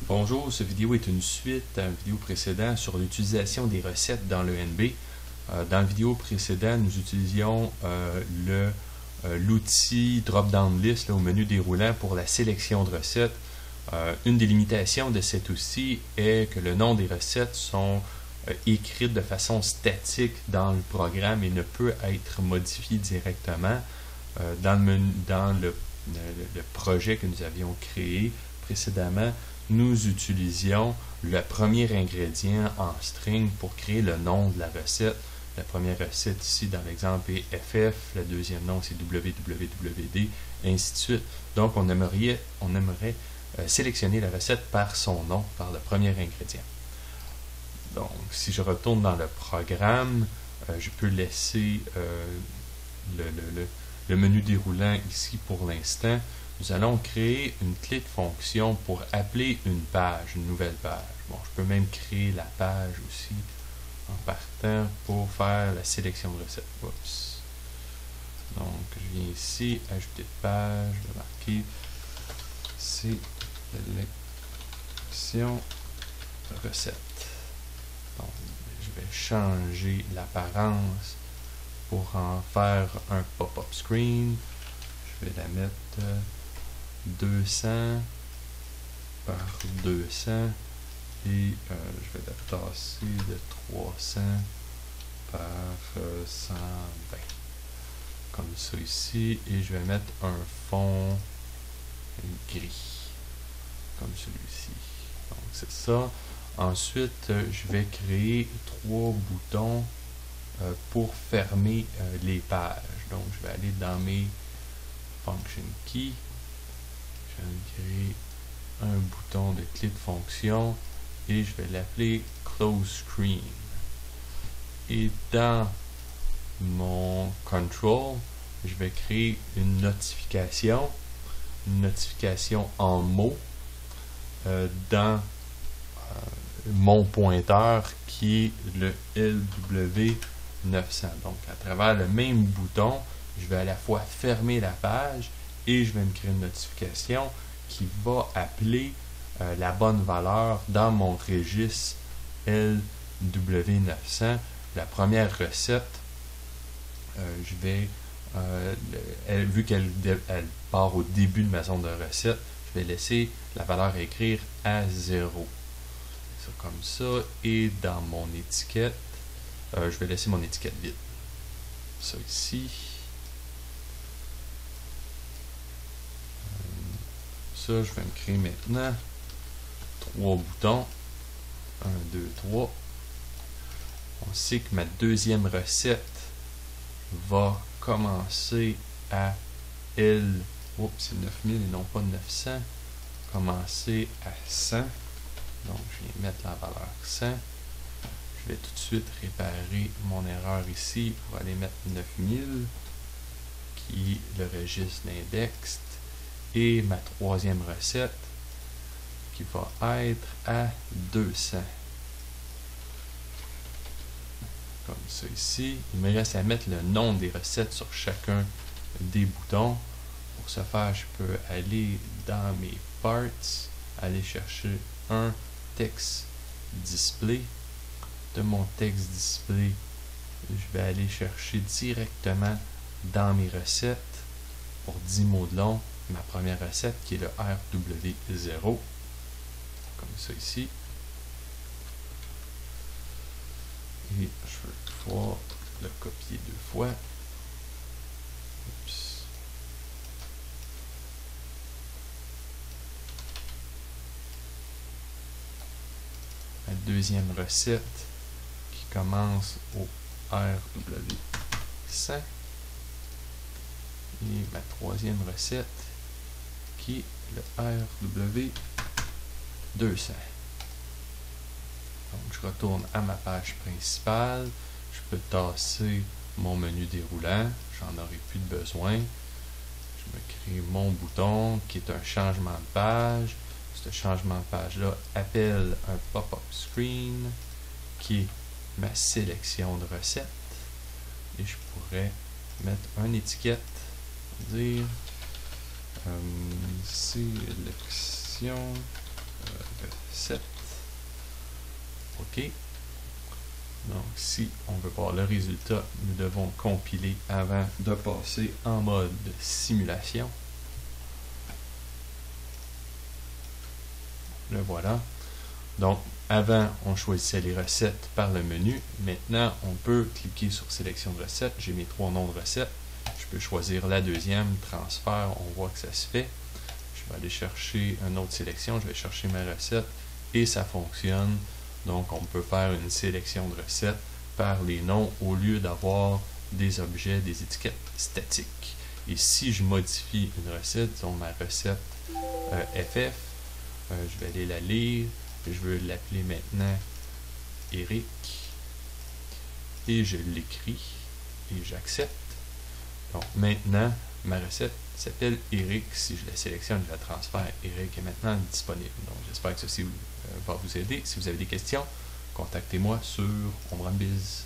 Bonjour, cette vidéo est une suite à une vidéo précédente sur l'utilisation des recettes dans l'ENB. Dans la vidéo précédente, nous utilisions l'outil Drop-Down List au menu déroulant pour la sélection de recettes. Une des limitations de cet outil est que le nom des recettes sont écrites de façon statique dans le programme et ne peut être modifié directement. Dans le projet que nous avions créé précédemment, nous utilisions le premier ingrédient en string pour créer le nom de la recette. La première recette ici dans l'exemple est FF, le deuxième nom c'est WWWD, et ainsi de suite. Donc on aimerait sélectionner la recette par son nom, par le premier ingrédient. Donc si je retourne dans le programme, je peux laisser le menu déroulant ici pour l'instant. Nous allons créer une clé de fonction pour appeler une page, une nouvelle page. Bon, je peux même créer la page aussi en partant pour faire la sélection de recettes. Oups. Donc, je viens ici, ajouter de page, je vais marquer sélection recette. Donc, je vais changer l'apparence pour en faire un pop-up screen. Je vais la mettre 200 par 200 et je vais la tasser de 300 par 120 comme ça ici, et je vais mettre un fond gris comme celui-ci. Donc c'est ça. Ensuite je vais créer 3 boutons pour fermer les pages. Donc je vais aller dans mes function key, je vais créer un bouton de clé de fonction et je vais l'appeler close screen. Et dans mon control, je vais créer une notification en mots dans mon pointeur qui est le LW900. Donc à travers le même bouton, je vais à la fois fermer la page et je vais me créer une notification qui va appeler la bonne valeur dans mon registre LW900. La première recette, je vais, vu qu'elle part au début de ma zone de recette, je vais laisser la valeur à écrire à 0. C'est comme ça. Et dans mon étiquette, je vais laisser mon étiquette vide. Ça ici. Ça, je vais me créer maintenant 3 boutons. 1, 2, 3. On sait que ma deuxième recette va commencer à L. Oups, c'est 9000 et non pas 900. Commencer à 100. Donc, je viens mettre la valeur 100. Je vais tout de suite réparer mon erreur ici pour aller mettre 9000, qui est le registre d'index. Et ma troisième recette qui va être à 200. Comme ça ici. Il me reste à mettre le nom des recettes sur chacun des boutons. Pour ce faire, je peux aller dans mes parts, aller chercher un text display. De mon text display, je vais aller chercher directement dans mes recettes pour 10 mots de long ma première recette qui est le RW0, comme ça ici. Et je vais pouvoir le copier 2 fois. Oups. La deuxième recette qui commence au RW100 et ma troisième recette qui est le RW200. Donc je retourne à ma page principale, je peux tasser mon menu déroulant, j'en aurai plus de besoin. Je me crée mon bouton qui est un changement de page. Ce changement de page là appelle un pop-up screen qui est ma sélection de recettes, et je pourrais mettre une étiquette, dire sélection recette. OK. Donc, si on veut voir le résultat, nous devons compiler avant de passer en mode simulation. Le voilà. Donc, avant, on choisissait les recettes par le menu. Maintenant, on peut cliquer sur sélection de recettes. J'ai mes 3 noms de recettes. Je peux choisir la deuxième, transfert. On voit que ça se fait. Je vais aller chercher une autre sélection. Je vais chercher ma recette et ça fonctionne. Donc, on peut faire une sélection de recettes par les noms au lieu d'avoir des objets, des étiquettes statiques. Et si je modifie une recette, disons ma recette FF, je vais aller la lire. Je veux l'appeler maintenant Eric. Et je l'écris. Et j'accepte. Donc, maintenant, ma recette s'appelle Eric. Si je la sélectionne, je la transfère. Eric est maintenant disponible. Donc, j'espère que ceci va vous aider. Si vous avez des questions, contactez-moi sur OmbreNBiz.